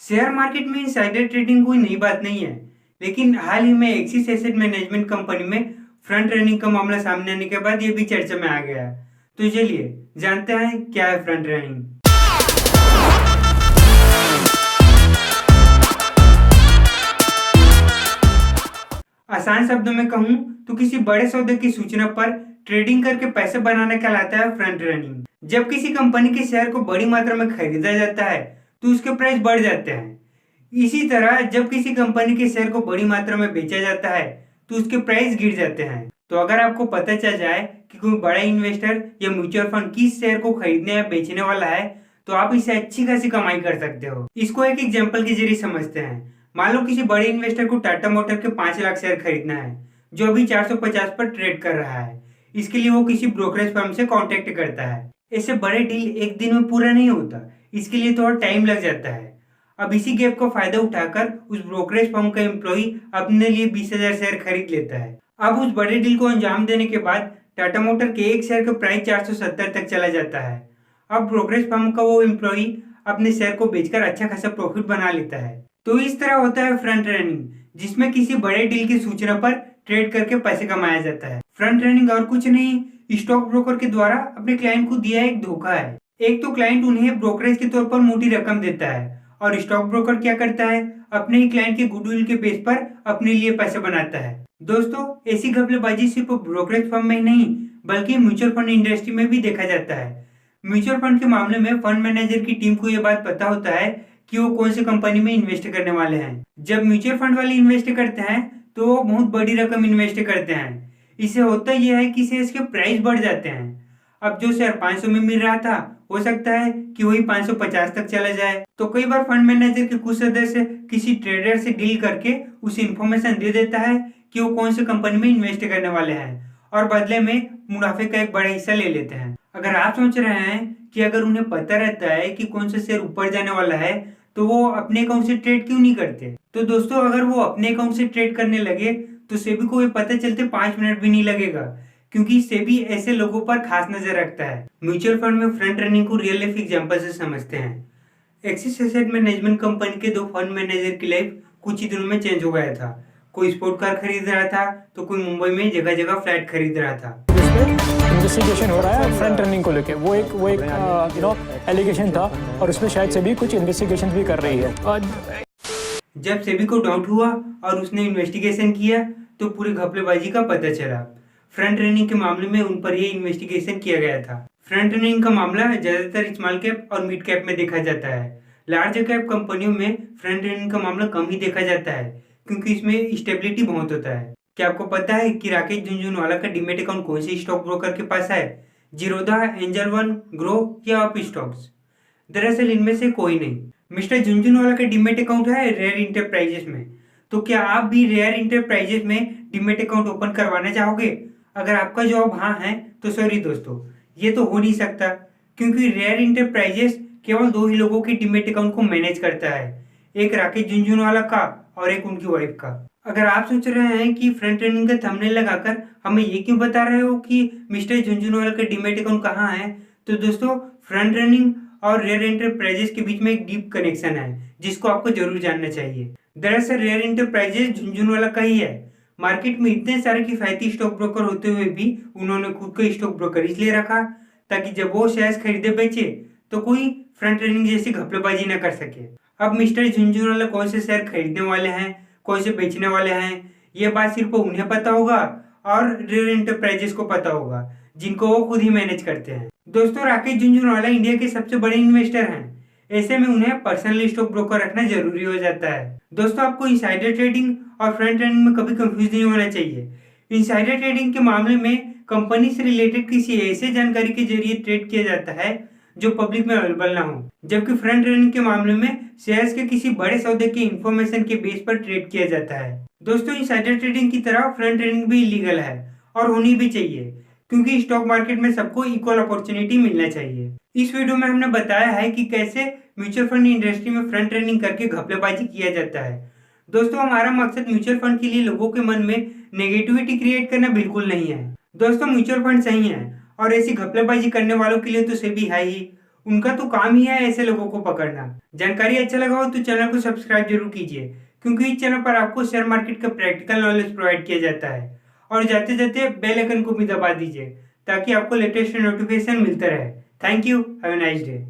Share market में insider trading कोई नई बात नहीं है, लेकिन हाल ही में एक्सिस एसेट मैनेजमेंट कंपनी में फ्रंट रनिंग का मामला सामने आने के बाद ये भी चर्चा में आ गया। तो चलिए जानते हैं क्या है फ्रंट रनिंग। आसान शब्दों में कहूं तो किसी बड़े सौदे की सूचना पर ट्रेडिंग करके पैसे बनाना कहलाता है फ्रंट रनिंग। जब किसी कंपनी के शेयर को बड़ी मात्रा में खरीदा जाता है तो उसके प्राइस बढ़ जाते हैं। इसी तरह जब किसी कंपनी के शेयर को बड़ी मात्रा में बेचा जाता है तो उसके प्राइस गिर जाते हैं। तो अगर आपको पता चल जाए कि कोई बड़ा इन्वेस्टर या म्यूचुअल फंड किस शेयर को खरीदने या बेचने वाला है तो आप इससे अच्छी खासी कमाई कर सकते हो। इसको एक एग्जाम्पल के जरिए समझते हैं। मान लो किसी बड़े इन्वेस्टर को टाटा मोटर के 5 लाख शेयर खरीदना है जो अभी 450 पर ट्रेड कर रहा है। इसके लिए वो किसी ब्रोकरेज फर्म से कांटेक्ट करता है। ऐसे बड़े डील एक दिन में पूरा नहीं होता, इसके लिए थोड़ा टाइम लग जाता है। अब इसी गैप का फायदा उठाकर उस ब्रोकरेज फर्म का एम्प्लॉई अपने लिए 20,000 शेयर खरीद लेता है। अब उस बड़े डील को अंजाम देने के बाद टाटा मोटर के एक शेयर का प्राइस 470 तक चला जाता है। अब ब्रोकरेज फर्म का वो एम्प्लॉई अपने शेयर को बेचकर अच्छा खासा प्रॉफिट बना लेता है। तो इस तरह होता है फ्रंट रनिंग, जिसमें किसी बड़े डील की सूचना पर ट्रेड करके पैसे कमाया जाता है। फ्रंट रनिंग और कुछ नहीं, स्टॉक ब्रोकर के द्वारा अपने क्लाइंट को दिया एक धोखा है। एक तो क्लाइंट उन्हें ब्रोकरेज के तौर पर मोटी रकम देता है और स्टॉक ब्रोकर क्या करता है, अपने ही क्लाइंट के गुडविल के बेस पर अपने लिए पैसे बनाता है। दोस्तों, ऐसी घपलेबाजी सिर्फ ब्रोकरेज फर्म में ही नहीं बल्कि म्यूचुअल फंड इंडस्ट्री में भी देखा जाता है। म्यूचुअल फंड के मामले में फंड मैनेजर की टीम को यह बात पता होता है कि वो कौन सी कंपनी में इन्वेस्ट करने वाले हैं। जब म्यूचुअल फंड वाले इन्वेस्ट करते हैं तो वो बहुत बड़ी रकम इन्वेस्ट करते हैं। इससे होता यह है कि शेयर के प्राइस बढ़ जाते हैं। अब जो शेयर 500 में मिल रहा था हो सकता है कि वही 550 तक चला जाए। तो कई बार फंड मैनेजर के कुछ सदस्य किसी ट्रेडर से डील करके उसे इंफॉर्मेशन दे देता है कि वो कौन सी कंपनी में इन्वेस्ट करने वाले हैं और बदले में मुनाफे का एक बड़ा हिस्सा ले लेते हैं। अगर आप सोच रहे हैं कि अगर उन्हें पता रहता है कि कौन सा शेयर ऊपर जाने वाला है तो वो अपने अकाउंट से ट्रेड क्यों नहीं करते। तो दोस्तों, अगर वो अपने अकाउंट से ट्रेड करने लगे तो सेबी को ये पता चलते 5 मिनट भी नहीं लगेगा, क्योंकि सेबी ऐसे लोगों पर खास नजर रखता है। म्यूचुअल फंड में फ्रंट रनिंग को रियल लाइफ एग्जांपल से समझते हैं। एक्सिस एसेट मैनेजमेंट कंपनी के 2 फंड मैनेजर की लाइफ कुछ ही दिनों में चेंज हो गया था। कोई स्पोर्ट कार खरीद रहा था तो कोई मुंबई में जगह जगह फ्लैट खरीद रहा था। इन्वेस्टिगेशन हो रहा है फ्रंट रनिंग को लेके, वो एक एलिगेशन था और उसमें शायद सेबी कुछ इन्वेस्टिगेशन भी कर रही है। जब सेबी को डाउट हुआ और उसने इन्वेस्टिगेशन किया तो पूरी घपलेबाजी का पता चला। फ्रंट रनिंग के मामले में उन पर यह इन्वेस्टिगेशन किया गया था। फ्रंट रनिंग का मामला ज्यादातर स्मॉल कैप और मिड कैप में देखा जाता है। लार्ज कैप कंपनियों में फ्रंट रनिंग का मामला कम ही देखा जाता है क्योंकि इसमें स्टेबिलिटी बहुत होता है। क्या आपको पता है कि राकेश झुनझुनवाला का डीमेट अकाउंट कौन से स्टॉक ब्रोकर के पास है? जीरोधा, एंजल वन, ग्रो या अप स्टॉक्स? दरअसल इनमें से कोई नहीं। मिस्टर झुनझुनवाला का डीमेट अकाउंट है रेयर इंटरप्राइजेस में। तो क्या आप भी रेयर इंटरप्राइजेस में डीमेट अकाउंट ओपन करवाना चाहोगे? अगर आपका जवाब हाँ है तो सॉरी दोस्तों, ये तो हो नहीं सकता, क्योंकि रेयर इंटरप्राइजेस केवल 2 ही लोगों के डीमेट अकाउंट को मैनेज करता है, एक राकेश झुनझुनवाला का और एक उनकी वाइफ का। अगर आप सोच रहे हैं कि फ्रंट रनिंग का थंबनेल लगाकर हमें ये क्यों बता रहे हो कि मिस्टर झुनझुनवाला का डीमेट अकाउंट कहाँ है, तो दोस्तों, फ्रंट रनिंग और रेयर एंटरप्राइजेस के बीच में एक डीप कनेक्शन है जिसको आपको जरूर जानना चाहिए। दरअसल रेयर एंटरप्राइजेस झुनझुनवाला का ही है। मार्केट में इतने सारे किफायती स्टॉक ब्रोकर होते हुए भी उन्होंने खुद का स्टॉक ब्रोकर इसलिए रखा ताकि जब वो शेयर्स खरीदे बेचे तो कोई फ्रंट रनिंग जैसी घपलेबाजी न कर सके। अब मिस्टर झुनझुनवाला कौन से शेयर खरीदने वाले हैं, कौन से बेचने वाले हैं, ये बात सिर्फ उन्हें पता होगा और रेयर एंटरप्राइजेस को पता होगा जिनको वो खुद ही मैनेज करते हैं। दोस्तों, राकेश झुनझुनवाला इंडिया के सबसे बड़े इन्वेस्टर हैं। ऐसे में उन्हें पर्सनल स्टॉक ब्रोकर रखना जरूरी हो जाता है। दोस्तों, आपको इनसाइडर ट्रेडिंग और फ्रंट रनिंग में कभी कंफ्यूज नहीं होना चाहिए। इनसाइडर ट्रेडिंग के मामले में कंपनी से रिलेटेड किसी ऐसे जानकारी के जरिए ट्रेड किया जाता है जो पब्लिक में अवेलेबल ना हो, जबकि फ्रंट रनिंग के मामले में शेयर्स के किसी बड़े सौदे के इंफॉर्मेशन के बेस पर ट्रेड किया जाता है। दोस्तों, इनसाइडर ट्रेडिंग की तरह फ्रंट रनिंग भी इलीगल है और होनी भी चाहिए, क्योंकि स्टॉक मार्केट में सबको इक्वल अपॉर्चुनिटी मिलना चाहिए। इस वीडियो में हमने बताया है कि कैसे म्यूचुअल फंड इंडस्ट्री में फ्रंट रनिंग करके घपलेबाजी किया जाता है। दोस्तों, हमारा मकसद म्यूचुअल फंड के लिए लोगों के मन में नेगेटिविटी क्रिएट करना बिल्कुल नहीं है। दोस्तों, म्यूचुअल फंड सही है और ऐसी घपलेबाजी करने वालों के लिए तो सेबी है ही, उनका तो काम ही है ऐसे लोगों को पकड़ना। जानकारी अच्छा लगा हो तो चैनल को सब्सक्राइब जरूर कीजिए, क्योंकि इस चैनल पर आपको शेयर मार्केट का प्रैक्टिकल नॉलेज प्रोवाइड किया जाता है। और जाते जाते बेल आइकन को भी दबा दीजिए ताकि आपको लेटेस्ट नोटिफिकेशन मिलता रहे। Thank you, have a nice day.